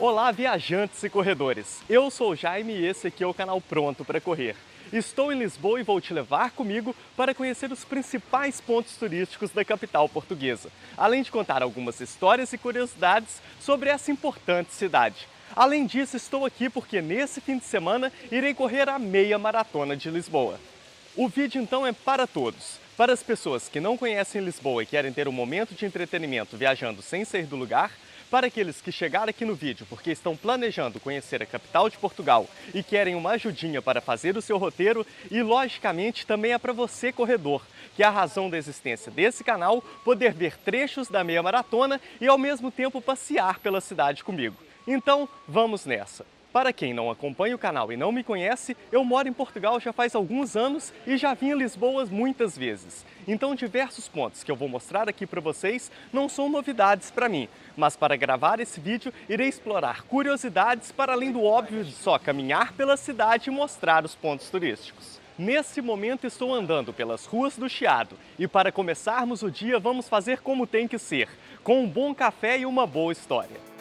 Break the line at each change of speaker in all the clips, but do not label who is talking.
Olá, viajantes e corredores! Eu sou o Jaime e esse aqui é o canal Pronto para Correr. Estou em Lisboa e vou te levar comigo para conhecer os principais pontos turísticos da capital portuguesa, além de contar algumas histórias e curiosidades sobre essa importante cidade. Além disso, estou aqui porque nesse fim de semana irei correr a meia maratona de Lisboa. O vídeo então é para todos. Para as pessoas que não conhecem Lisboa e querem ter um momento de entretenimento viajando sem sair do lugar, para aqueles que chegaram aqui no vídeo porque estão planejando conhecer a capital de Portugal e querem uma ajudinha para fazer o seu roteiro, e logicamente também é para você, corredor, que é a razão da existência desse canal, poder ver trechos da meia maratona e ao mesmo tempo passear pela cidade comigo. Então, vamos nessa! Para quem não acompanha o canal e não me conhece, eu moro em Portugal já faz alguns anos e já vim a Lisboa muitas vezes. Então diversos pontos que eu vou mostrar aqui para vocês não são novidades para mim, mas para gravar esse vídeo irei explorar curiosidades para além do óbvio de só caminhar pela cidade e mostrar os pontos turísticos. Nesse momento estou andando pelas ruas do Chiado e para começarmos o dia vamos fazer como tem que ser, com um bom café e uma boa história.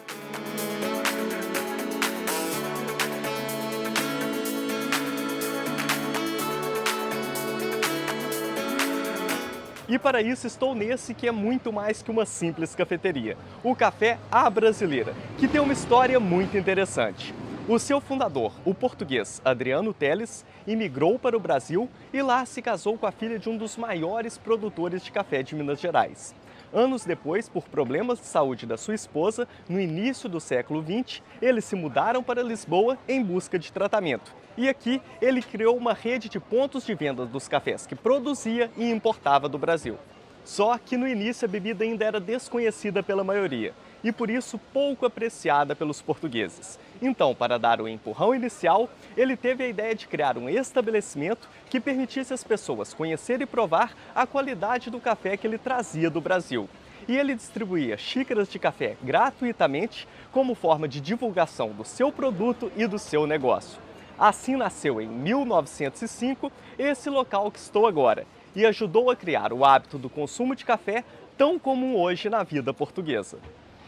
E para isso estou nesse que é muito mais que uma simples cafeteria, o Café à Brasileira, que tem uma história muito interessante. O seu fundador, o português Adriano Teles, imigrou para o Brasil e lá se casou com a filha de um dos maiores produtores de café de Minas Gerais. Anos depois, por problemas de saúde da sua esposa, no início do século XX, eles se mudaram para Lisboa em busca de tratamento. E aqui ele criou uma rede de pontos de venda dos cafés que produzia e importava do Brasil. Só que no início a bebida ainda era desconhecida pela maioria e por isso pouco apreciada pelos portugueses. Então, para dar o empurrão inicial, ele teve a ideia de criar um estabelecimento que permitisse às pessoas conhecer e provar a qualidade do café que ele trazia do Brasil. E ele distribuía xícaras de café gratuitamente como forma de divulgação do seu produto e do seu negócio. Assim nasceu em 1905 esse local que estou agora e ajudou a criar o hábito do consumo de café tão comum hoje na vida portuguesa.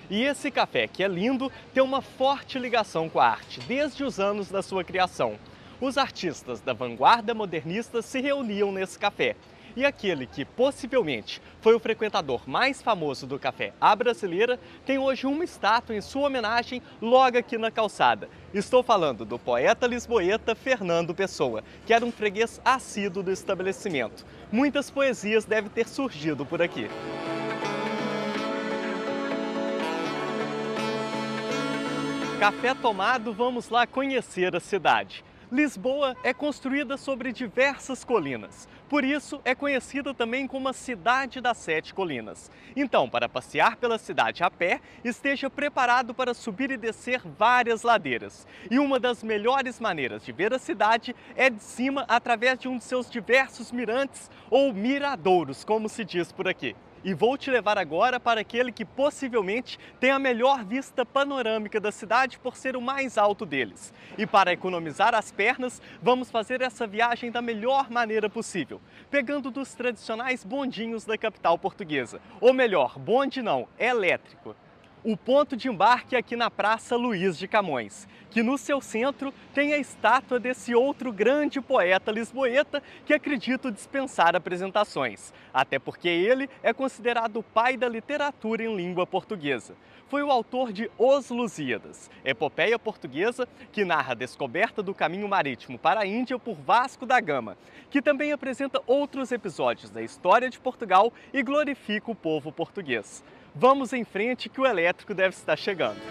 E esse café, que é lindo, tem uma forte ligação com a arte desde os anos da sua criação. Os artistas da vanguarda modernista se reuniam nesse café. E aquele que possivelmente foi o frequentador mais famoso do Café à Brasileira tem hoje uma estátua em sua homenagem logo aqui na calçada. Estou falando do poeta lisboeta Fernando Pessoa, que era um freguês assíduo do estabelecimento. Muitas poesias devem ter surgido por aqui. Café tomado, vamos lá conhecer a cidade. Lisboa é construída sobre diversas colinas, por isso é conhecida também como a Cidade das Sete Colinas. Então, para passear pela cidade a pé, esteja preparado para subir e descer várias ladeiras. E uma das melhores maneiras de ver a cidade é de cima através de um de seus diversos mirantes ou miradouros, como se diz por aqui. E vou te levar agora para aquele que possivelmente tem a melhor vista panorâmica da cidade por ser o mais alto deles. E para economizar as pernas, vamos fazer essa viagem da melhor maneira possível, pegando dos tradicionais bondinhos da capital portuguesa. Ou melhor, bonde não, elétrico. O ponto de embarque é aqui na Praça Luís de Camões, que no seu centro tem a estátua desse outro grande poeta lisboeta que acredito dispensar apresentações, até porque ele é considerado o pai da literatura em língua portuguesa. Foi o autor de Os Lusíadas, epopeia portuguesa que narra a descoberta do caminho marítimo para a Índia por Vasco da Gama, que também apresenta outros episódios da história de Portugal e glorifica o povo português. Vamos em frente que o elétrico deve estar chegando.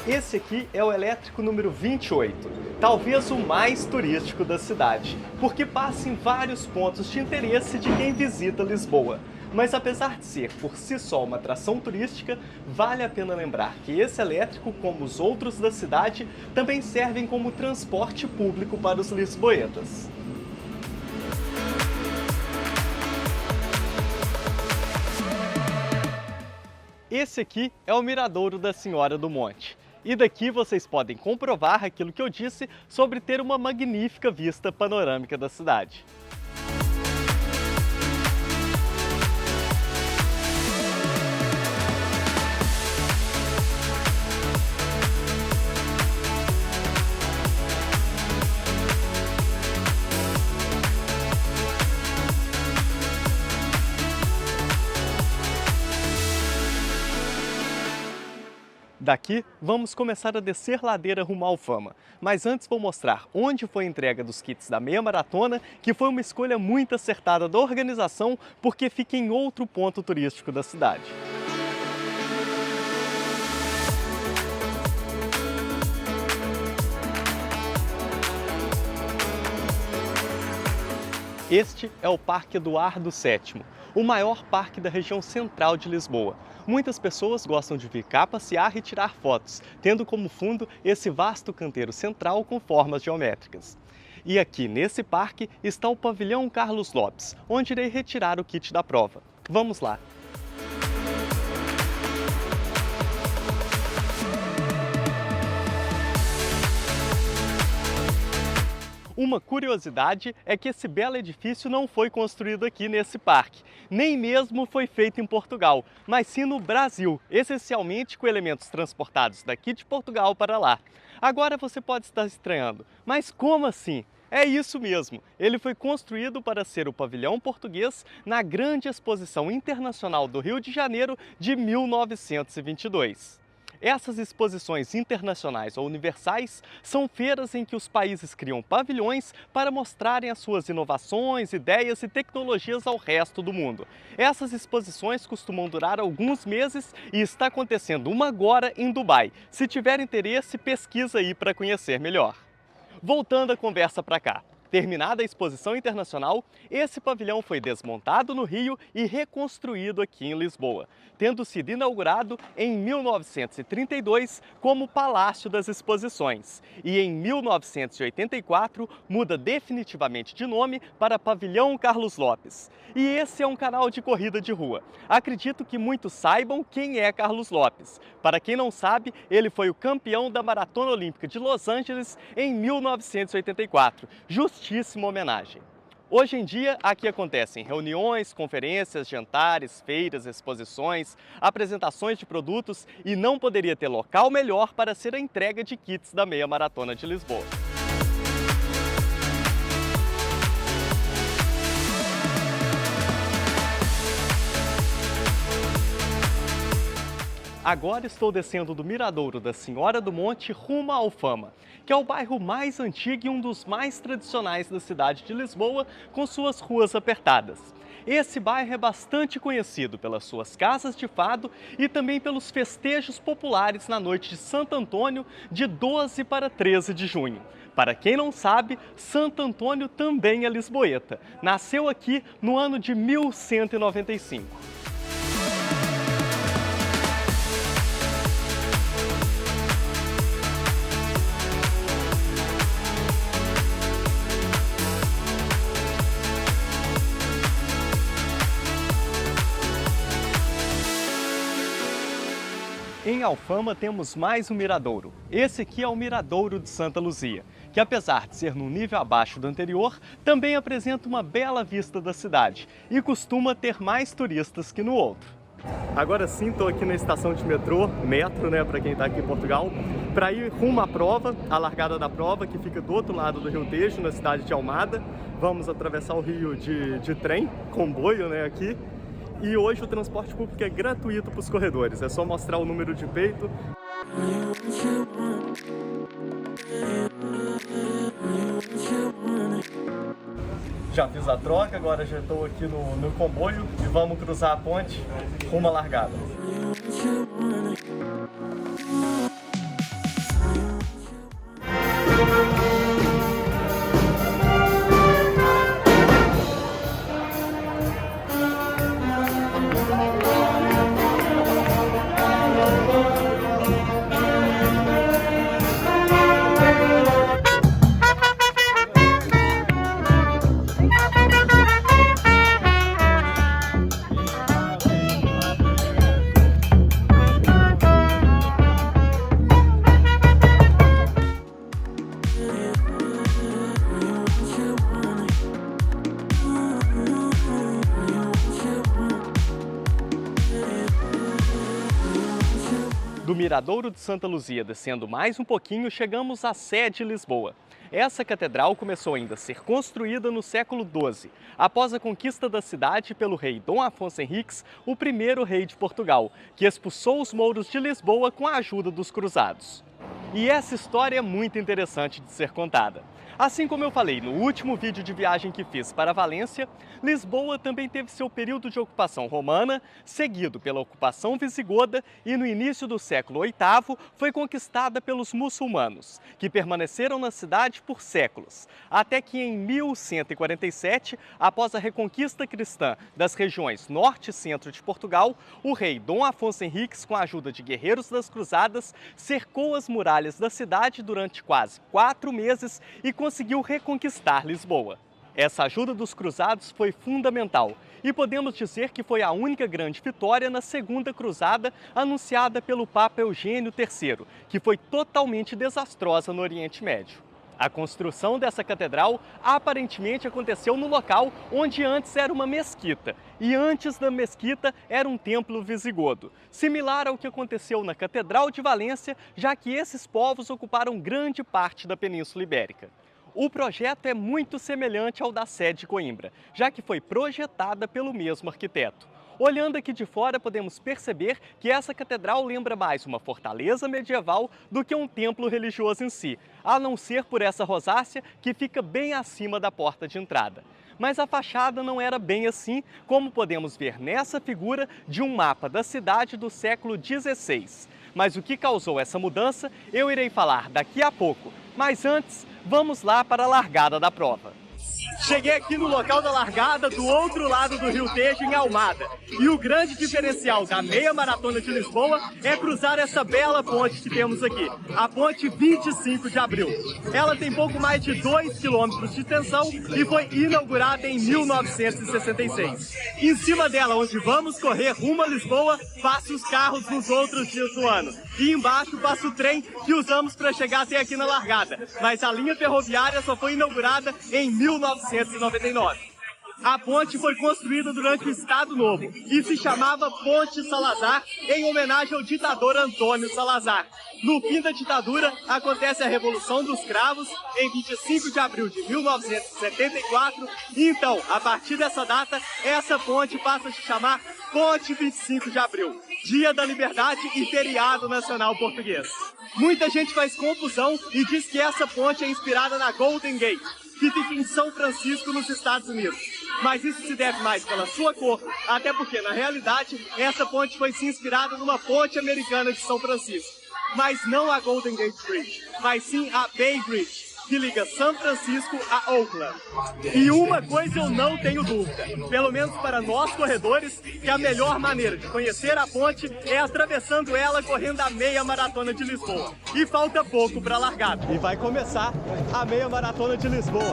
Esse aqui é o elétrico número 28, talvez o mais turístico da cidade, porque passa em vários pontos de interesse de quem visita Lisboa. Mas apesar de ser por si só uma atração turística, vale a pena lembrar que esse elétrico, como os outros da cidade, também servem como transporte público para os lisboetas. Esse aqui é o Miradouro da Senhora do Monte, E daqui vocês podem comprovar aquilo que eu disse sobre ter uma magnífica vista panorâmica da cidade. Daqui, vamos começar a descer ladeira rumo à Alfama. Mas antes vou mostrar onde foi a entrega dos kits da meia maratona, que foi uma escolha muito acertada da organização, porque fica em outro ponto turístico da cidade. Este é o Parque Eduardo VII, o maior parque da região central de Lisboa. Muitas pessoas gostam de vir cá passear e tirar fotos, tendo como fundo esse vasto canteiro central com formas geométricas. E aqui nesse parque está o pavilhão Carlos Lopes, onde irei retirar o kit da prova. Vamos lá! Uma curiosidade é que esse belo edifício não foi construído aqui nesse parque, nem mesmo foi feito em Portugal, mas sim no Brasil, essencialmente com elementos transportados daqui de Portugal para lá. Agora você pode estar estranhando, mas como assim? É isso mesmo, ele foi construído para ser o pavilhão português na Grande Exposição Internacional do Rio de Janeiro de 1922. Essas exposições internacionais ou universais são feiras em que os países criam pavilhões para mostrarem as suas inovações, ideias e tecnologias ao resto do mundo. Essas exposições costumam durar alguns meses e está acontecendo uma agora em Dubai. Se tiver interesse, pesquisa aí para conhecer melhor. Voltando a conversa para cá. Terminada a exposição internacional, esse pavilhão foi desmontado no Rio e reconstruído aqui em Lisboa, tendo sido inaugurado em 1932 como Palácio das Exposições e em 1984 muda definitivamente de nome para Pavilhão Carlos Lopes. E esse é um canal de corrida de rua. Acredito que muitos saibam quem é Carlos Lopes. Para quem não sabe, ele foi o campeão da Maratona Olímpica de Los Angeles em 1984. Justíssima homenagem. Hoje em dia, aqui acontecem reuniões, conferências, jantares, feiras, exposições, apresentações de produtos e não poderia ter local melhor para ser a entrega de kits da Meia Maratona de Lisboa. Agora estou descendo do Miradouro da Senhora do Monte rumo à Alfama, que é o bairro mais antigo e um dos mais tradicionais da cidade de Lisboa, com suas ruas apertadas. Esse bairro é bastante conhecido pelas suas casas de fado e também pelos festejos populares na noite de Santo Antônio, de 12 para 13 de junho. Para quem não sabe, Santo Antônio também é lisboeta. Nasceu aqui no ano de 1195. Em Alfama temos mais um miradouro. Esse aqui é o Miradouro de Santa Luzia, que apesar de ser num nível abaixo do anterior, também apresenta uma bela vista da cidade e costuma ter mais turistas que no outro. Agora sim, estou aqui na estação de metro, para quem está aqui em Portugal, para ir rumo à prova, a largada da prova, que fica do outro lado do Rio Tejo, na cidade de Almada. Vamos atravessar o rio de trem, comboio, aqui. E hoje o transporte público é gratuito para os corredores, é só mostrar o número de peito. Já fiz a troca, agora já estou aqui no comboio e vamos cruzar a ponte rumo à largada. Miradouro de Santa Luzia, descendo mais um pouquinho, chegamos à sede de Lisboa. Essa catedral começou ainda a ser construída no século XII, após a conquista da cidade pelo rei Dom Afonso Henriques, o primeiro rei de Portugal, que expulsou os mouros de Lisboa com a ajuda dos cruzados. E essa história é muito interessante de ser contada. Assim como eu falei no último vídeo de viagem que fiz para Valência, Lisboa também teve seu período de ocupação romana, seguido pela ocupação visigoda e no início do século VIII foi conquistada pelos muçulmanos, que permaneceram na cidade por séculos, até que em 1147, após a reconquista cristã das regiões norte e centro de Portugal, o rei Dom Afonso Henriques, com a ajuda de guerreiros das cruzadas, cercou as muralhas da cidade durante quase 4 meses e conseguiu reconquistar Lisboa. Essa ajuda dos cruzados foi fundamental e podemos dizer que foi a única grande vitória na Segunda Cruzada anunciada pelo Papa Eugênio III, que foi totalmente desastrosa no Oriente Médio. A construção dessa catedral aparentemente aconteceu no local onde antes era uma mesquita, e antes da mesquita era um templo visigodo, similar ao que aconteceu na Catedral de Valência, já que esses povos ocuparam grande parte da Península Ibérica. O projeto é muito semelhante ao da sede de Coimbra, já que foi projetada pelo mesmo arquiteto. Olhando aqui de fora, podemos perceber que essa catedral lembra mais uma fortaleza medieval do que um templo religioso em si, a não ser por essa rosácea que fica bem acima da porta de entrada. Mas a fachada não era bem assim, como podemos ver nessa figura de um mapa da cidade do século XVI. Mas o que causou essa mudança, eu irei falar daqui a pouco. Mas antes, vamos lá para a largada da prova. Cheguei aqui no local da largada, do outro lado do Rio Tejo, em Almada. E o grande diferencial da meia maratona de Lisboa é cruzar essa bela ponte que temos aqui, a ponte 25 de abril. Ela tem pouco mais de 2 quilômetros de extensão e foi inaugurada em 1966. Em cima dela, onde vamos correr rumo a Lisboa, passam os carros nos outros dias do ano. E embaixo passa o trem que usamos para chegar até aqui na largada. Mas a linha ferroviária só foi inaugurada em 1999. A ponte foi construída durante o Estado Novo e se chamava Ponte Salazar, em homenagem ao ditador Antônio Salazar. No fim da ditadura, acontece a Revolução dos Cravos, em 25 de abril de 1974. E então, a partir dessa data, essa ponte passa a se chamar Ponte 25 de Abril, Dia da Liberdade e feriado nacional português. Muita gente faz confusão e diz que essa ponte é inspirada na Golden Gate, que fica em São Francisco, nos Estados Unidos. Mas isso se deve mais pela sua cor, até porque, na realidade, essa ponte foi se inspirada numa ponte americana de São Francisco. Mas não a Golden Gate Bridge, mas sim a Bay Bridge, que liga São Francisco a Oakland. E uma coisa eu não tenho dúvida, pelo menos para nós corredores, que a melhor maneira de conhecer a ponte é atravessando ela correndo a meia maratona de Lisboa. E falta pouco para a largada. E vai começar a meia maratona de Lisboa.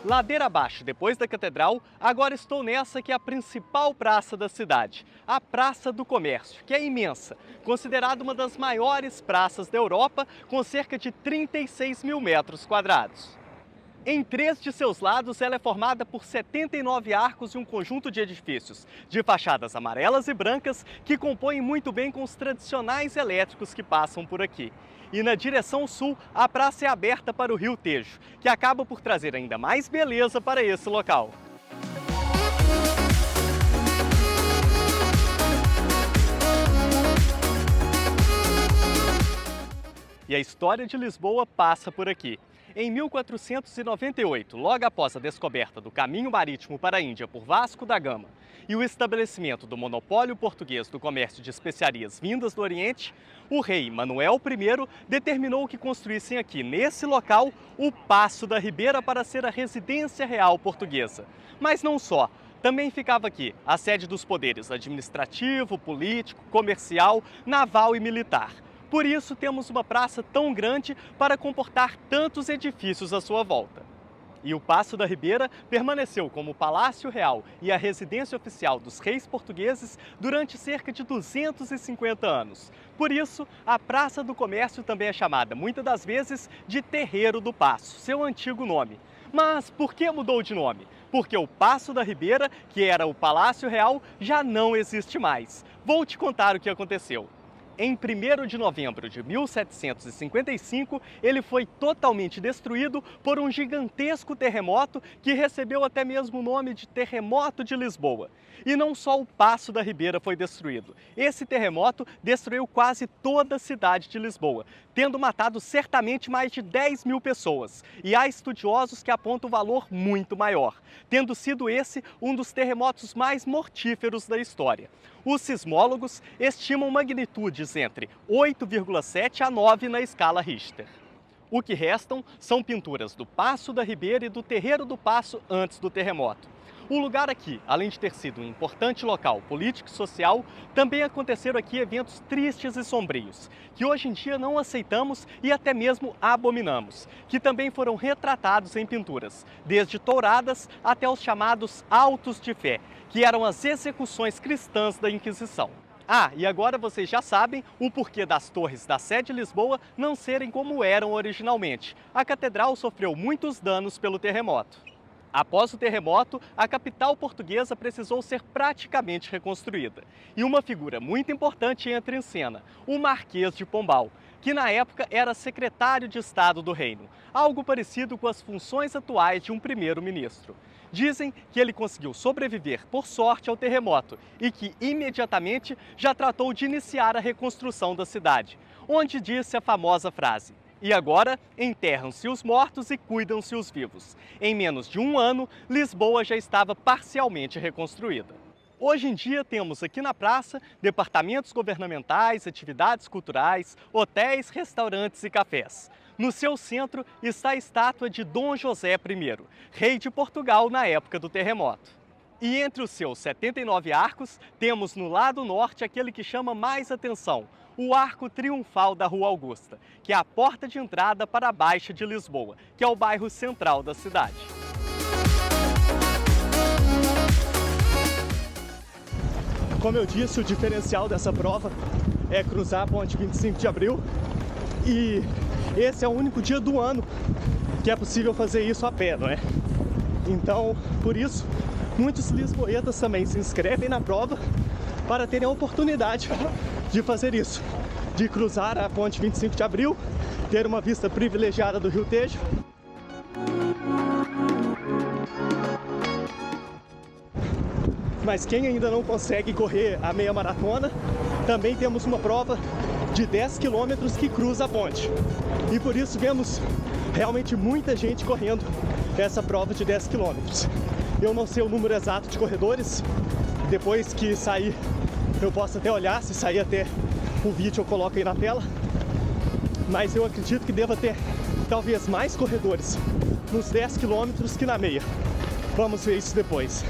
Ladeira abaixo, depois da catedral, agora estou nessa que é a principal praça da cidade, a Praça do Comércio, que é imensa, considerada uma das maiores praças da Europa, com cerca de 36 mil metros quadrados. Em 3 de seus lados, ela é formada por 79 arcos e um conjunto de edifícios, de fachadas amarelas e brancas, que compõem muito bem com os tradicionais elétricos que passam por aqui. E na direção sul, a praça é aberta para o Rio Tejo, que acaba por trazer ainda mais beleza para esse local. E a história de Lisboa passa por aqui. Em 1498, logo após a descoberta do caminho marítimo para a Índia por Vasco da Gama e o estabelecimento do monopólio português do comércio de especiarias vindas do Oriente, o rei Manuel I determinou que construíssem aqui, nesse local, o Paço da Ribeira para ser a residência real portuguesa. Mas não só. Também ficava aqui a sede dos poderes administrativo, político, comercial, naval e militar. Por isso, temos uma praça tão grande para comportar tantos edifícios à sua volta. E o Paço da Ribeira permaneceu como Palácio Real e a residência oficial dos reis portugueses durante cerca de 250 anos. Por isso, a Praça do Comércio também é chamada, muitas das vezes, de Terreiro do Paço, seu antigo nome. Mas por que mudou de nome? Porque o Paço da Ribeira, que era o Palácio Real, já não existe mais. Vou te contar o que aconteceu. Em 1º de novembro de 1755, ele foi totalmente destruído por um gigantesco terremoto que recebeu até mesmo o nome de Terremoto de Lisboa. E não só o Paço da Ribeira foi destruído. Esse terremoto destruiu quase toda a cidade de Lisboa, tendo matado certamente mais de 10 mil pessoas. E há estudiosos que apontam um valor muito maior, tendo sido esse um dos terremotos mais mortíferos da história. Os sismólogos estimam magnitudes entre 8,7 a 9 na escala Richter. O que restam são pinturas do Paço da Ribeira e do Terreiro do Paço antes do terremoto. O lugar aqui, além de ter sido um importante local político e social, também aconteceram aqui eventos tristes e sombrios, que hoje em dia não aceitamos e até mesmo abominamos, que também foram retratados em pinturas, desde touradas até os chamados autos de fé, que eram as execuções cristãs da Inquisição. Ah, e agora vocês já sabem o porquê das torres da Sé de Lisboa não serem como eram originalmente. A catedral sofreu muitos danos pelo terremoto. Após o terremoto, a capital portuguesa precisou ser praticamente reconstruída. E uma figura muito importante entra em cena, o Marquês de Pombal, que na época era secretário de Estado do Reino, algo parecido com as funções atuais de um primeiro-ministro. Dizem que ele conseguiu sobreviver por sorte ao terremoto e que imediatamente já tratou de iniciar a reconstrução da cidade, onde disse a famosa frase: "E agora enterram-se os mortos e cuidam-se os vivos". Em menos de um ano, Lisboa já estava parcialmente reconstruída. Hoje em dia temos aqui na praça departamentos governamentais, atividades culturais, hotéis, restaurantes e cafés. No seu centro está a estátua de Dom José I, rei de Portugal na época do terremoto. E entre os seus 79 arcos, temos no lado norte aquele que chama mais atenção, o Arco Triunfal da Rua Augusta, que é a porta de entrada para a Baixa de Lisboa, que é o bairro central da cidade. Como eu disse, o diferencial dessa prova é cruzar a ponte 25 de abril e esse é o único dia do ano que é possível fazer isso a pé, não é? Então, por isso, muitos lisboetas também se inscrevem na prova para terem a oportunidade de fazer isso, de cruzar a ponte 25 de abril, ter uma vista privilegiada do Rio Tejo. Mas quem ainda não consegue correr a meia maratona, também temos uma prova de 10 quilômetros que cruza a ponte. E por isso vemos realmente muita gente correndo essa prova de 10 quilômetros. Eu não sei o número exato de corredores, depois que sair eu posso até olhar, se sair até o vídeo eu coloco aí na tela. Mas eu acredito que deva ter talvez mais corredores nos 10 quilômetros que na meia. Vamos ver isso depois.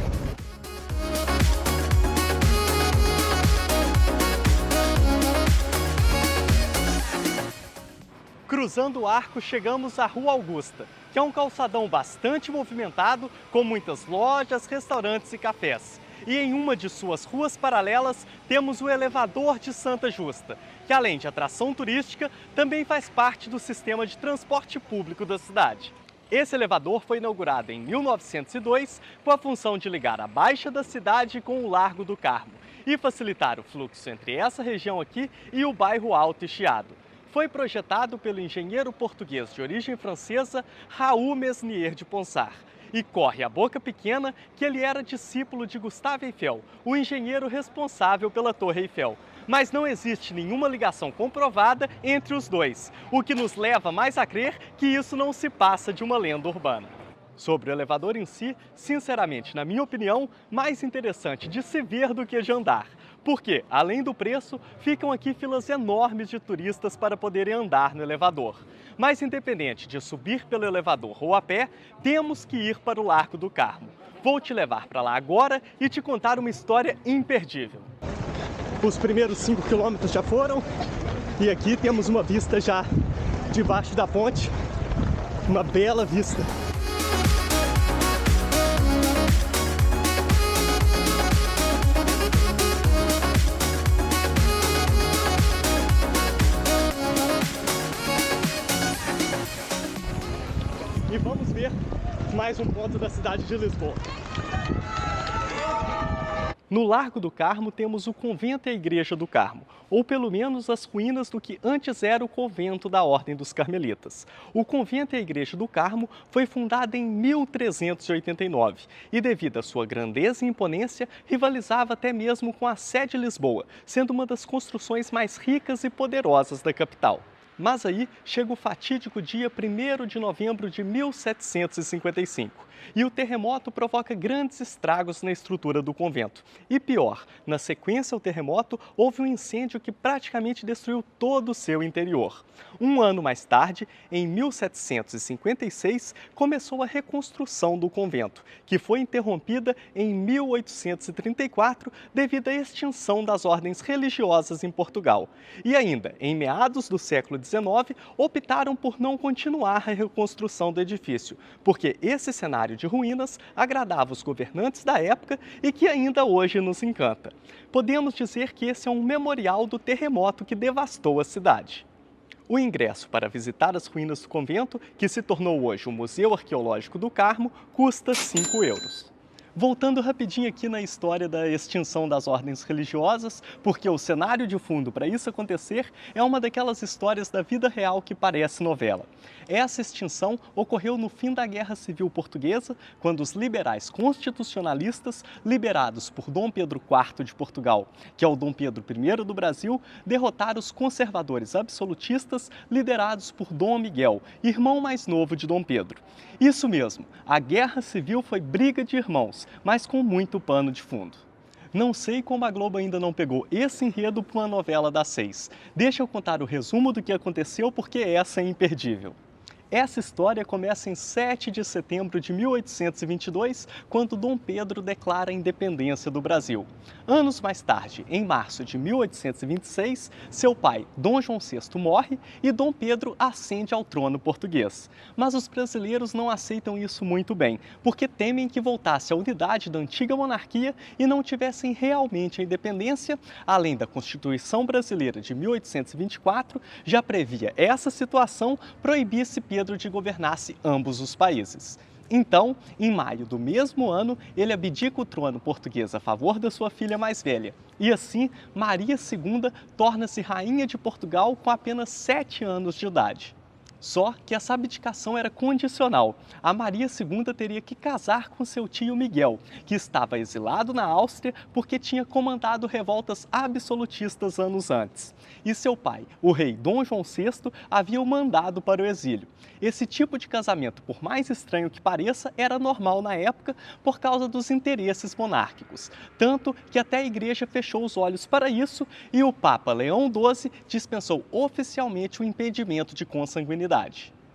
Cruzando o arco, chegamos à Rua Augusta, que é um calçadão bastante movimentado, com muitas lojas, restaurantes e cafés. E em uma de suas ruas paralelas, temos o elevador de Santa Justa, que além de atração turística, também faz parte do sistema de transporte público da cidade. Esse elevador foi inaugurado em 1902 com a função de ligar a Baixa da cidade com o Largo do Carmo e facilitar o fluxo entre essa região aqui e o bairro Alto e Chiado. Foi projetado pelo engenheiro português de origem francesa Raoul Mesnier de Ponsard. E corre a boca pequena que ele era discípulo de Gustave Eiffel, o engenheiro responsável pela Torre Eiffel. Mas não existe nenhuma ligação comprovada entre os dois, o que nos leva mais a crer que isso não se passa de uma lenda urbana. Sobre o elevador em si, sinceramente, na minha opinião, mais interessante de se ver do que de andar. Porque, além do preço, ficam aqui filas enormes de turistas para poderem andar no elevador. Mas independente de subir pelo elevador ou a pé, temos que ir para o Largo do Carmo. Vou te levar para lá agora e te contar uma história imperdível. Os primeiros 5 quilômetros já foram e aqui temos uma vista já debaixo da ponte, uma bela vista. mais um ponto da cidade de Lisboa. No Largo do Carmo temos o Convento e a Igreja do Carmo, ou pelo menos as ruínas do que antes era o convento da Ordem dos Carmelitas. O Convento e a Igreja do Carmo foi fundada em 1389 e, devido à sua grandeza e imponência, rivalizava até mesmo com a sede de Lisboa, sendo uma das construções mais ricas e poderosas da capital. Mas aí chega o fatídico dia 1º de novembro de 1755 e o terremoto provoca grandes estragos na estrutura do convento. E pior, na sequência ao terremoto, houve um incêndio que praticamente destruiu todo o seu interior. Um ano mais tarde, em 1756, começou a reconstrução do convento, que foi interrompida em 1834 devido à extinção das ordens religiosas em Portugal. E ainda, em meados do século XIX, optaram por não continuar a reconstrução do edifício, porque esse cenário de ruínas agradava os governantes da época e que ainda hoje nos encanta. Podemos dizer que esse é um memorial do terremoto que devastou a cidade. O ingresso para visitar as ruínas do convento, que se tornou hoje o Museu Arqueológico do Carmo, custa 5 euros. Voltando rapidinho aqui na história da extinção das ordens religiosas, porque o cenário de fundo para isso acontecer é uma daquelas histórias da vida real que parece novela. Essa extinção ocorreu no fim da Guerra Civil Portuguesa, quando os liberais constitucionalistas, liderados por Dom Pedro IV de Portugal, que é o Dom Pedro I do Brasil, derrotaram os conservadores absolutistas, liderados por Dom Miguel, irmão mais novo de Dom Pedro. Isso mesmo, a Guerra Civil foi briga de irmãos, mas com muito pano de fundo. Não sei como a Globo ainda não pegou esse enredo para uma novela das 6. Deixa eu contar o resumo do que aconteceu, porque essa é imperdível. Essa história começa em 7 de setembro de 1822, quando Dom Pedro declara a independência do Brasil. Anos mais tarde, em março de 1826, seu pai, Dom João VI, morre e Dom Pedro ascende ao trono português. Mas os brasileiros não aceitam isso muito bem, porque temem que voltasse a unidade da antiga monarquia e não tivessem realmente a independência, além da Constituição Brasileira de 1824, já previa essa situação, proibisse Pedro de governasse ambos os países. Então, em maio do mesmo ano, ele abdica o trono português a favor da sua filha mais velha. E assim, Maria II torna-se rainha de Portugal com apenas 7 anos de idade. Só que essa abdicação era condicional. A Maria II teria que casar com seu tio Miguel, que estava exilado na Áustria porque tinha comandado revoltas absolutistas anos antes. E seu pai, o rei Dom João VI, havia o mandado para o exílio. Esse tipo de casamento, por mais estranho que pareça, era normal na época por causa dos interesses monárquicos. Tanto que até a igreja fechou os olhos para isso e o Papa Leão XII dispensou oficialmente o impedimento de consanguinidade.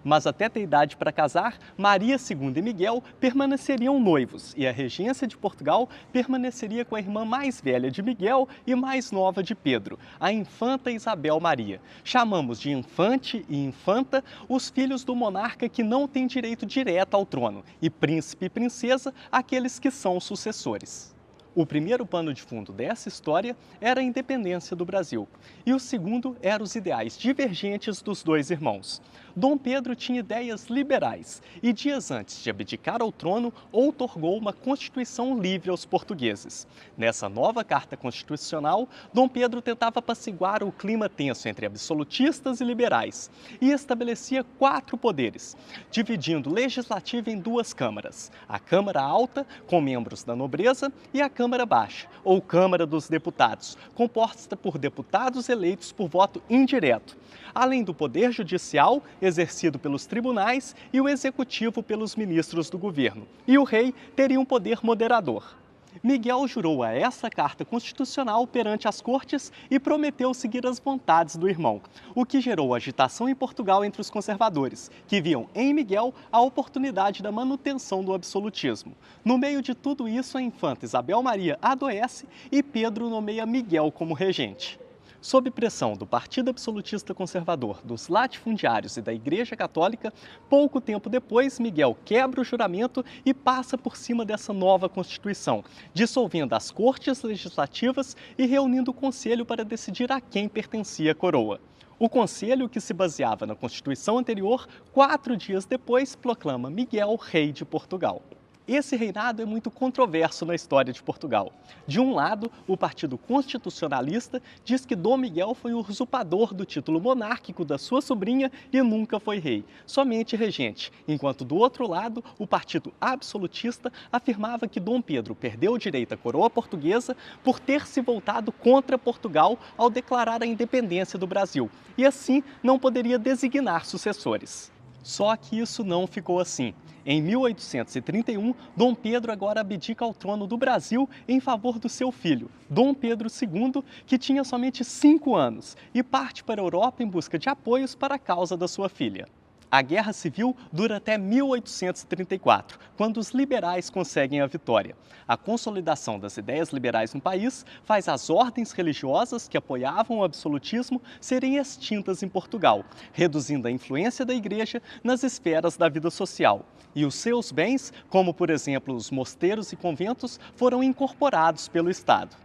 Mas até ter idade para casar, Maria II e Miguel permaneceriam noivos e a regência de Portugal permaneceria com a irmã mais velha de Miguel e mais nova de Pedro, a infanta Isabel Maria. Chamamos de infante e infanta os filhos do monarca que não têm direito direto ao trono e príncipe e princesa aqueles que são sucessores. O primeiro pano de fundo dessa história era a independência do Brasil, e o segundo eram os ideais divergentes dos dois irmãos. Dom Pedro tinha ideias liberais e, dias antes de abdicar ao trono, outorgou uma Constituição livre aos portugueses. Nessa nova Carta Constitucional, Dom Pedro tentava apaciguar o clima tenso entre absolutistas e liberais e estabelecia 4 poderes, dividindo o legislativo em 2 câmaras, a Câmara Alta, com membros da nobreza, e a Câmara Baixa, ou Câmara dos Deputados, composta por deputados eleitos por voto indireto, além do poder judicial, exercido pelos tribunais, e o executivo pelos ministros do governo. E o rei teria um poder moderador. Miguel jurou a essa carta constitucional perante as cortes e prometeu seguir as vontades do irmão, o que gerou agitação em Portugal entre os conservadores, que viam em Miguel a oportunidade da manutenção do absolutismo. No meio de tudo isso, a infanta Isabel Maria adoece e Pedro nomeia Miguel como regente. Sob pressão do Partido Absolutista Conservador, dos latifundiários e da Igreja Católica, pouco tempo depois, Miguel quebra o juramento e passa por cima dessa nova Constituição, dissolvendo as cortes legislativas e reunindo o Conselho para decidir a quem pertencia a coroa. O conselho, que se baseava na Constituição anterior, 4 dias depois proclama Miguel rei de Portugal. Esse reinado é muito controverso na história de Portugal. De um lado, o Partido Constitucionalista diz que Dom Miguel foi o usurpador do título monárquico da sua sobrinha e nunca foi rei, somente regente, enquanto do outro lado, o Partido Absolutista afirmava que Dom Pedro perdeu o direito à coroa portuguesa por ter se voltado contra Portugal ao declarar a independência do Brasil, e assim não poderia designar sucessores. Só que isso não ficou assim. Em 1831, Dom Pedro agora abdica ao trono do Brasil em favor do seu filho, Dom Pedro II, que tinha somente 5 anos, e parte para a Europa em busca de apoios para a causa da sua filha. A Guerra Civil dura até 1834, quando os liberais conseguem a vitória. A consolidação das ideias liberais no país faz as ordens religiosas que apoiavam o absolutismo serem extintas em Portugal, reduzindo a influência da Igreja nas esferas da vida social. E os seus bens, como por exemplo os mosteiros e conventos, foram incorporados pelo Estado.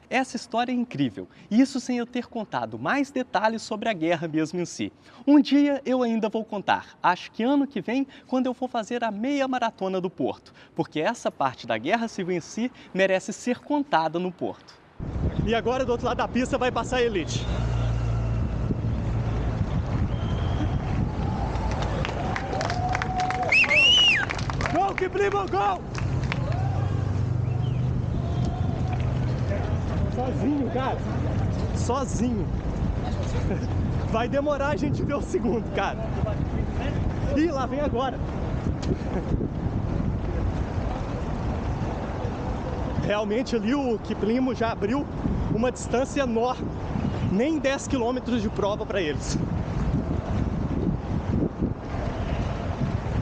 Essa história é incrível, e isso sem eu ter contado mais detalhes sobre a guerra mesmo em si. Um dia eu ainda vou contar, acho que ano que vem, quando eu for fazer a meia maratona do Porto, porque essa parte da Guerra Civil em si merece ser contada no Porto. E agora do outro lado da pista vai passar a Elite. Gol, que primo, gol! Sozinho, cara. Sozinho. Vai demorar a gente ver o segundo, cara. Ih, lá vem agora. Realmente ali o Kiplimo já abriu uma distância enorme. Nem 10 quilômetros de prova para eles.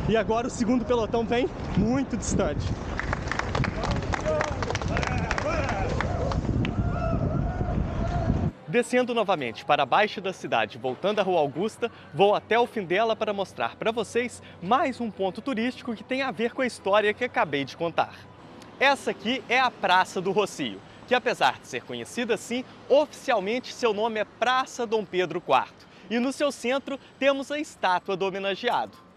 E agora o segundo pelotão vem muito distante. Descendo novamente para baixo da cidade, voltando à Rua Augusta, vou até o fim dela para mostrar para vocês mais um ponto turístico que tem a ver com a história que acabei de contar. Essa aqui é a Praça do Rossio, que apesar de ser conhecida assim, oficialmente seu nome é Praça Dom Pedro IV. E no seu centro temos a estátua do homenageado.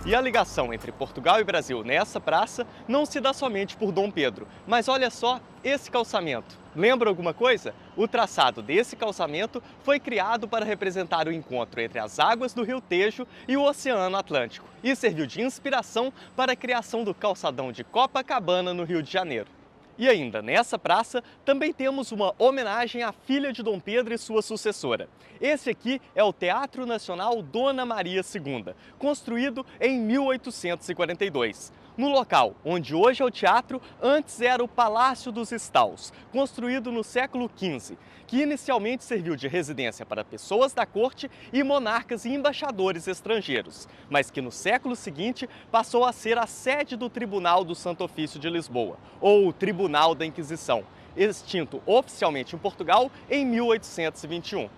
E a ligação entre Portugal e Brasil nessa praça não se dá somente por Dom Pedro, mas olha só esse calçamento. Lembra alguma coisa? O traçado desse calçamento foi criado para representar o encontro entre as águas do Rio Tejo e o Oceano Atlântico e serviu de inspiração para a criação do calçadão de Copacabana no Rio de Janeiro. E ainda nessa praça também temos uma homenagem à filha de Dom Pedro e sua sucessora. Esse aqui é o Teatro Nacional Dona Maria II, construído em 1842. No local onde hoje é o teatro, antes era o Palácio dos Estaus, construído no século XV, que inicialmente serviu de residência para pessoas da corte e monarcas e embaixadores estrangeiros, mas que no século seguinte passou a ser a sede do Tribunal do Santo Ofício de Lisboa, ou o Tribunal da Inquisição, extinto oficialmente em Portugal em 1821.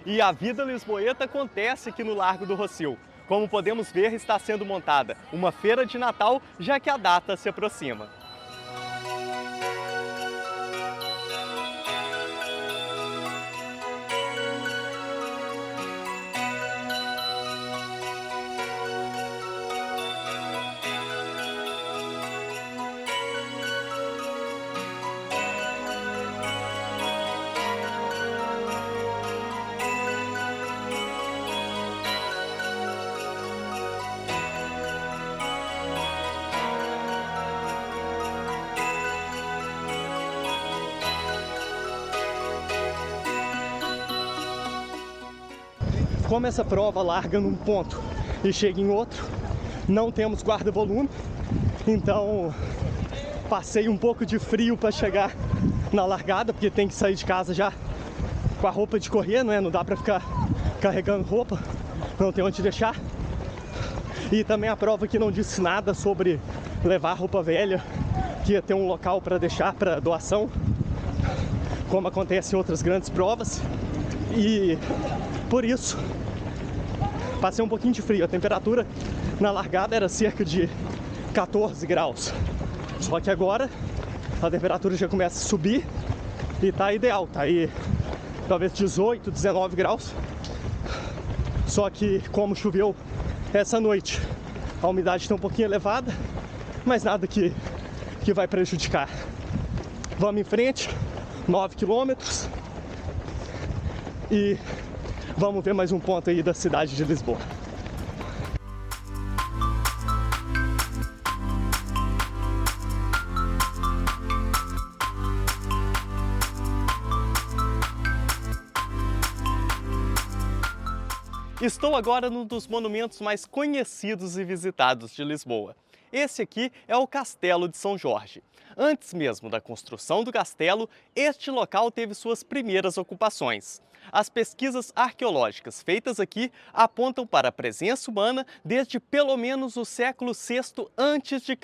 E a vida lisboeta acontece aqui no Largo do Rossio. Como podemos ver, está sendo montada uma feira de Natal, já que a data se aproxima. Como essa prova larga num ponto e chega em outro, não temos guarda-volume, então passei um pouco de frio para chegar na largada, porque tem que sair de casa já com a roupa de correr, não dá para ficar carregando roupa, não tem onde deixar. E também a prova que não disse nada sobre levar roupa velha, que ia ter um local para deixar para doação, como acontece em outras grandes provas. E por isso passei um pouquinho de frio. A temperatura na largada era cerca de 14 graus. Só que agora a temperatura já começa a subir e tá ideal, tá aí talvez 18, 19 graus. Só que como choveu essa noite, a umidade está um pouquinho elevada, mas nada que vai prejudicar. Vamos em frente, 9 quilômetros, e vamos ver mais um ponto aí da cidade de Lisboa. Estou agora num dos monumentos mais conhecidos e visitados de Lisboa. Esse aqui é o Castelo de São Jorge. Antes mesmo da construção do castelo, este local teve suas primeiras ocupações. As pesquisas arqueológicas feitas aqui apontam para a presença humana desde pelo menos o século VI a.C.,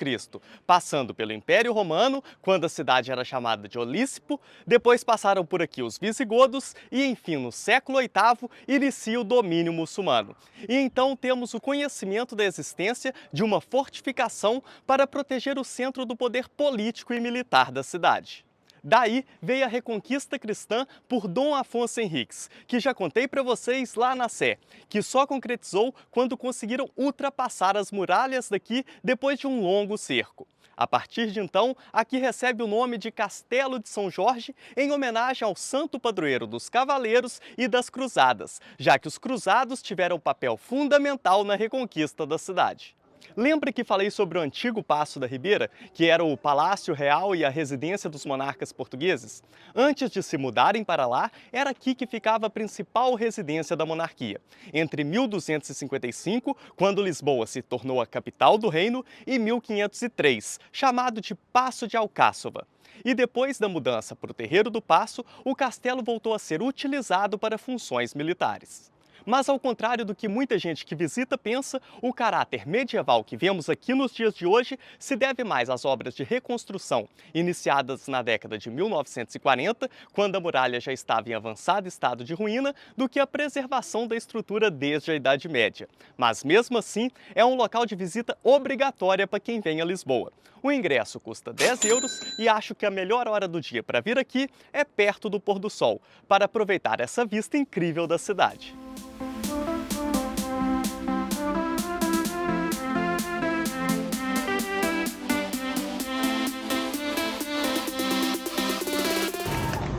passando pelo Império Romano, quando a cidade era chamada de Olícipo, depois passaram por aqui os visigodos e, enfim, no século VIII, inicia o domínio muçulmano. E então temos o conhecimento da existência de uma fortificação para proteger o centro do poder político e militar da cidade. Daí veio a reconquista cristã por Dom Afonso Henriques, que já contei para vocês lá na Sé, que só concretizou quando conseguiram ultrapassar as muralhas daqui depois de um longo cerco. A partir de então, aqui recebe o nome de Castelo de São Jorge em homenagem ao santo padroeiro dos cavaleiros e das cruzadas, já que os cruzados tiveram um papel fundamental na reconquista da cidade. Lembra que falei sobre o antigo Paço da Ribeira, que era o Palácio Real e a residência dos monarcas portugueses? Antes de se mudarem para lá, era aqui que ficava a principal residência da monarquia. Entre 1255, quando Lisboa se tornou a capital do reino, e 1503, chamado de Paço de Alcáçova. E depois da mudança para o Terreiro do Paço, o castelo voltou a ser utilizado para funções militares. Mas ao contrário do que muita gente que visita pensa, o caráter medieval que vemos aqui nos dias de hoje se deve mais às obras de reconstrução iniciadas na década de 1940, quando a muralha já estava em avançado estado de ruína, do que à preservação da estrutura desde a Idade Média. Mas mesmo assim, é um local de visita obrigatória para quem vem a Lisboa. O ingresso custa 10 euros e acho que a melhor hora do dia para vir aqui é perto do pôr do sol, para aproveitar essa vista incrível da cidade.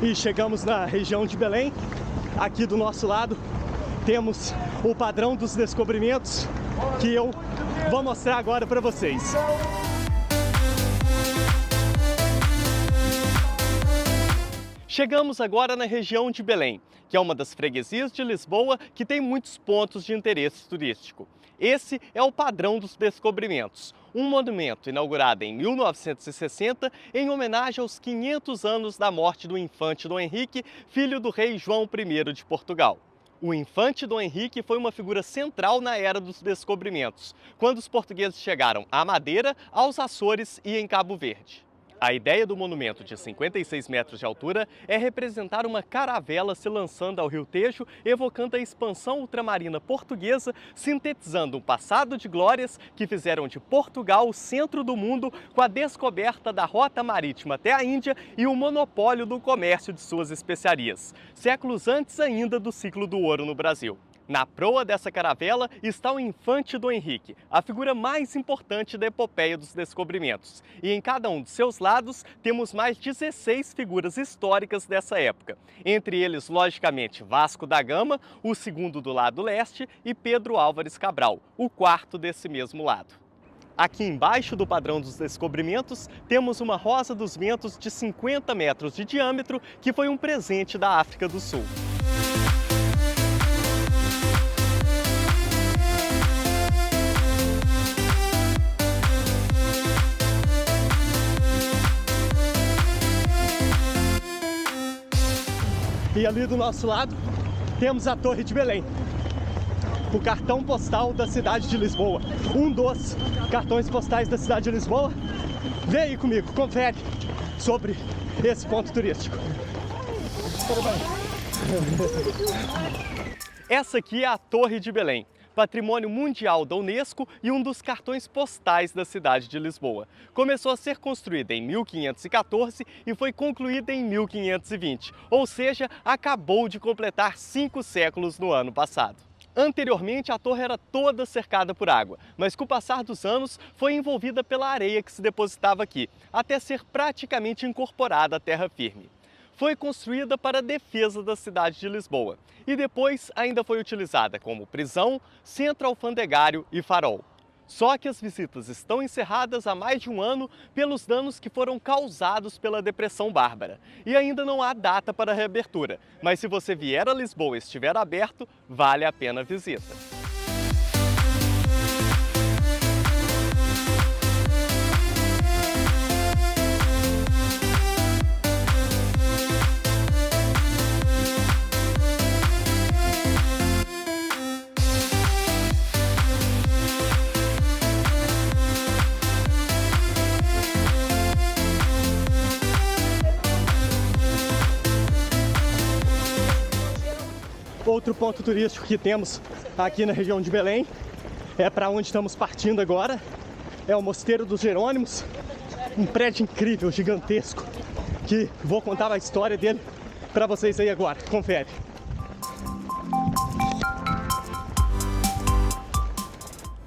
E chegamos na região de Belém. Aqui do nosso lado temos o padrão dos descobrimentos que eu vou mostrar agora para vocês. Chegamos agora na região de Belém, que é uma das freguesias de Lisboa que tem muitos pontos de interesse turístico. Esse é o Padrão dos Descobrimentos, um monumento inaugurado em 1960 em homenagem aos 500 anos da morte do infante Dom Henrique, filho do rei João I de Portugal. O infante Dom Henrique foi uma figura central na era dos descobrimentos, quando os portugueses chegaram à Madeira, aos Açores e em Cabo Verde. A ideia do monumento de 56 metros de altura é representar uma caravela se lançando ao Rio Tejo, evocando a expansão ultramarina portuguesa, sintetizando um passado de glórias que fizeram de Portugal o centro do mundo com a descoberta da rota marítima até a Índia e o monopólio do comércio de suas especiarias, séculos antes ainda do ciclo do ouro no Brasil. Na proa dessa caravela está o infante Dom Henrique, a figura mais importante da epopeia dos descobrimentos. E em cada um de seus lados temos mais 16 figuras históricas dessa época. Entre eles, logicamente, Vasco da Gama, o segundo do lado leste, e Pedro Álvares Cabral, o quarto desse mesmo lado. Aqui embaixo do Padrão dos Descobrimentos temos uma Rosa dos Ventos de 50 metros de diâmetro, que foi um presente da África do Sul. E ali do nosso lado temos a Torre de Belém, o cartão postal da cidade de Lisboa, um dos cartões postais da cidade de Lisboa. Vem aí comigo, confere sobre esse ponto turístico. Essa aqui é a Torre de Belém. Patrimônio Mundial da Unesco e um dos cartões postais da cidade de Lisboa. Começou a ser construída em 1514 e foi concluída em 1520, ou seja, acabou de completar 5 séculos no ano passado. Anteriormente, a torre era toda cercada por água, mas com o passar dos anos foi envolvida pela areia que se depositava aqui, até ser praticamente incorporada à terra firme. Foi construída para a defesa da cidade de Lisboa e depois ainda foi utilizada como prisão, centro alfandegário e farol. Só que as visitas estão encerradas há mais de um ano pelos danos que foram causados pela Depressão Bárbara. E ainda não há data para a reabertura, mas se você vier a Lisboa e estiver aberto, vale a pena a visita. Outro ponto turístico que temos aqui na região de Belém é para onde estamos partindo agora. É o Mosteiro dos Jerônimos, um prédio incrível, gigantesco, que vou contar a história dele para vocês aí agora. Confere.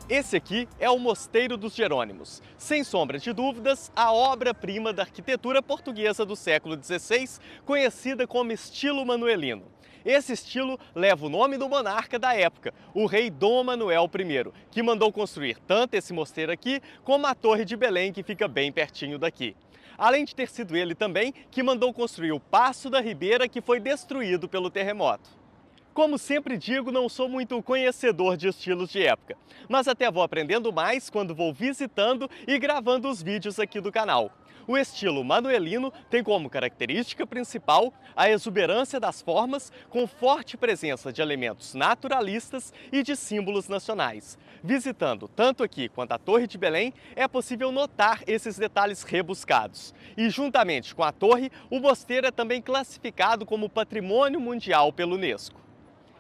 Esse aqui é o Mosteiro dos Jerônimos. Sem sombra de dúvidas, a obra-prima da arquitetura portuguesa do século XVI, conhecida como estilo manuelino. Esse estilo leva o nome do monarca da época, o rei Dom Manuel I, que mandou construir tanto esse mosteiro aqui, como a Torre de Belém, que fica bem pertinho daqui. Além de ter sido ele também que mandou construir o Paço da Ribeira, que foi destruído pelo terremoto. Como sempre digo, não sou muito conhecedor de estilos de época, mas até vou aprendendo mais quando vou visitando e gravando os vídeos aqui do canal. O estilo manuelino tem como característica principal a exuberância das formas, com forte presença de elementos naturalistas e de símbolos nacionais. Visitando tanto aqui quanto a Torre de Belém, é possível notar esses detalhes rebuscados. E juntamente com a torre, o mosteiro é também classificado como Patrimônio Mundial pela Unesco.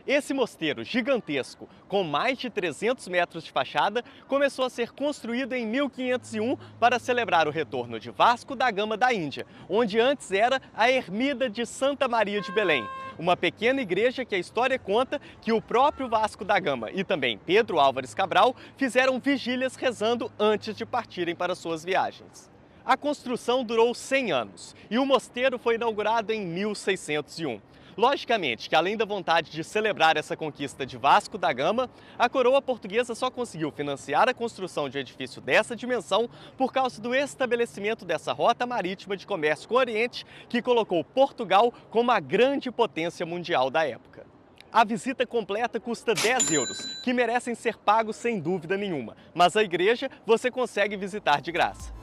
Esse mosteiro gigantesco, com mais de 300 metros de fachada, começou a ser construído em 1501 para celebrar o retorno de Vasco da Gama da Índia, onde antes era a Ermida de Santa Maria de Belém, uma pequena igreja que a história conta que o próprio Vasco da Gama e também Pedro Álvares Cabral fizeram vigílias rezando antes de partirem para suas viagens. A construção durou 100 anos e o mosteiro foi inaugurado em 1601. Logicamente que, além da vontade de celebrar essa conquista de Vasco da Gama, a coroa portuguesa só conseguiu financiar a construção de um edifício dessa dimensão por causa do estabelecimento dessa rota marítima de comércio com o Oriente, que colocou Portugal como a grande potência mundial da época. A visita completa custa 10 euros, que merecem ser pagos sem dúvida nenhuma, mas a igreja você consegue visitar de graça.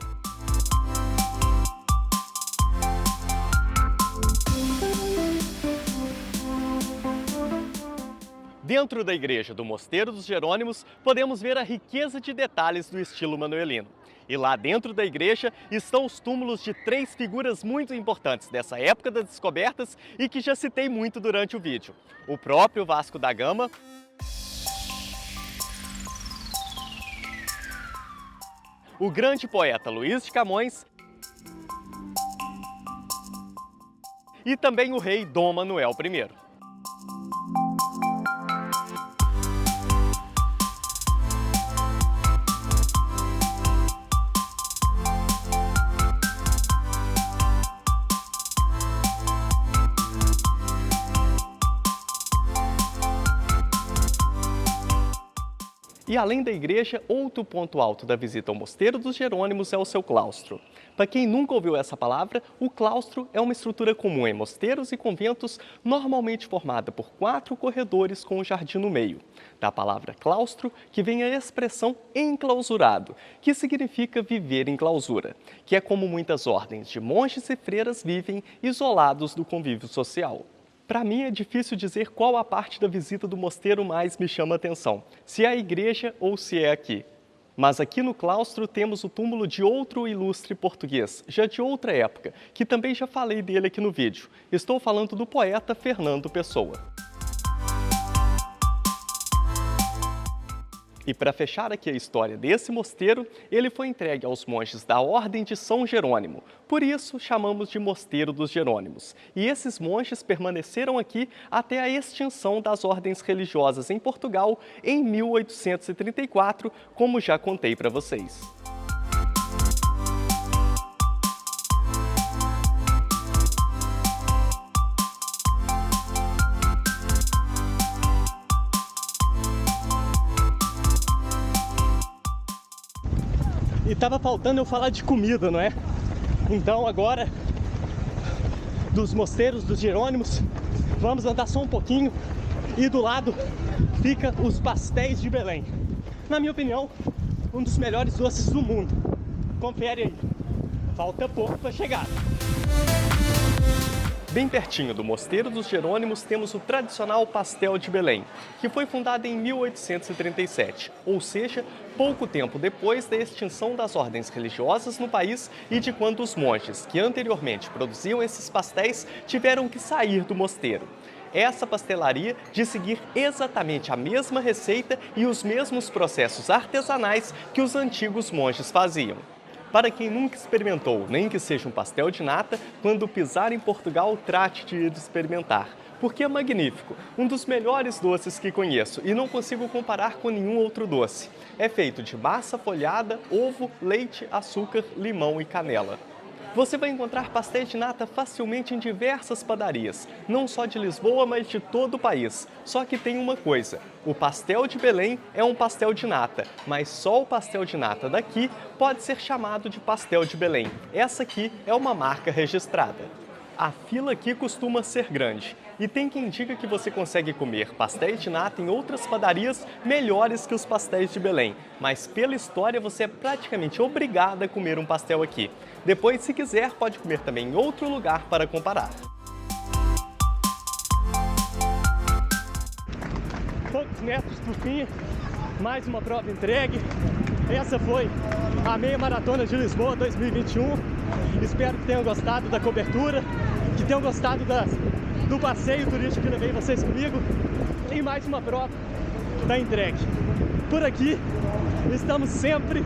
Dentro da igreja do Mosteiro dos Jerônimos, podemos ver a riqueza de detalhes do estilo manuelino. E lá dentro da igreja estão os túmulos de 3 figuras muito importantes dessa época das descobertas e que já citei muito durante o vídeo. O próprio Vasco da Gama, o grande poeta Luís de Camões e também o rei Dom Manuel I. E além da igreja, outro ponto alto da visita ao Mosteiro dos Jerônimos é o seu claustro. Para quem nunca ouviu essa palavra, o claustro é uma estrutura comum em mosteiros e conventos, normalmente formada por 4 corredores com um jardim no meio. Da palavra claustro, que vem a expressão enclausurado, que significa viver em clausura, que é como muitas ordens de monges e freiras vivem isolados do convívio social. Para mim é difícil dizer qual a parte da visita do mosteiro mais me chama a atenção, se é a igreja ou se é aqui. Mas aqui no claustro temos o túmulo de outro ilustre português, já de outra época, que também já falei dele aqui no vídeo. Estou falando do poeta Fernando Pessoa. E para fechar aqui a história desse mosteiro, ele foi entregue aos monges da Ordem de São Jerônimo. Por isso, chamamos de Mosteiro dos Jerônimos. E esses monges permaneceram aqui até a extinção das ordens religiosas em Portugal em 1834, como já contei para vocês. E tava faltando eu falar de comida, não é? Então agora, dos mosteiros dos Jerônimos, vamos andar só um pouquinho e do lado fica os pastéis de Belém. Na minha opinião, um dos melhores doces do mundo. Confere aí. Falta pouco para chegar. Bem pertinho do Mosteiro dos Jerônimos temos o tradicional Pastel de Belém, que foi fundado em 1837, ou seja, pouco tempo depois da extinção das ordens religiosas no país e de quando os monges, que anteriormente produziam esses pastéis, tiveram que sair do mosteiro. Essa pastelaria de seguir exatamente a mesma receita e os mesmos processos artesanais que os antigos monges faziam. Para quem nunca experimentou, nem que seja um pastel de nata, quando pisar em Portugal, trate de ir experimentar, porque é magnífico, um dos melhores doces que conheço e não consigo comparar com nenhum outro doce. É feito de massa folhada, ovo, leite, açúcar, limão e canela. Você vai encontrar pastéis de nata facilmente em diversas padarias, não só de Lisboa, mas de todo o país. Só que tem uma coisa, o pastel de Belém é um pastel de nata, mas só o pastel de nata daqui pode ser chamado de pastel de Belém. Essa aqui é uma marca registrada. A fila aqui costuma ser grande e tem quem diga que você consegue comer pastéis de nata em outras padarias melhores que os pastéis de Belém, mas pela história você é praticamente obrigada a comer um pastel aqui. Depois, se quiser, pode comer também em outro lugar para comparar. Poucos metros do fim, mais uma prova entregue. Essa foi a Meia Maratona de Lisboa 2021. Espero que tenham gostado da cobertura, que tenham gostado do passeio turístico que levei vocês comigo. E mais uma prova da entregue. Por aqui, estamos sempre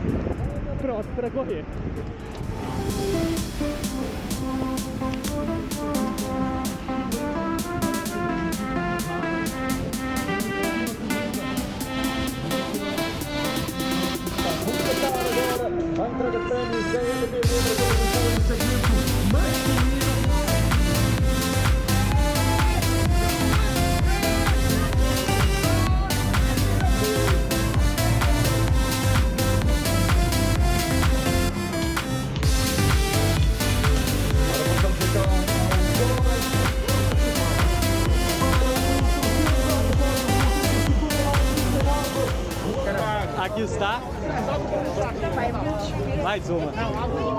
prontos para correr. Aqui está mais uma.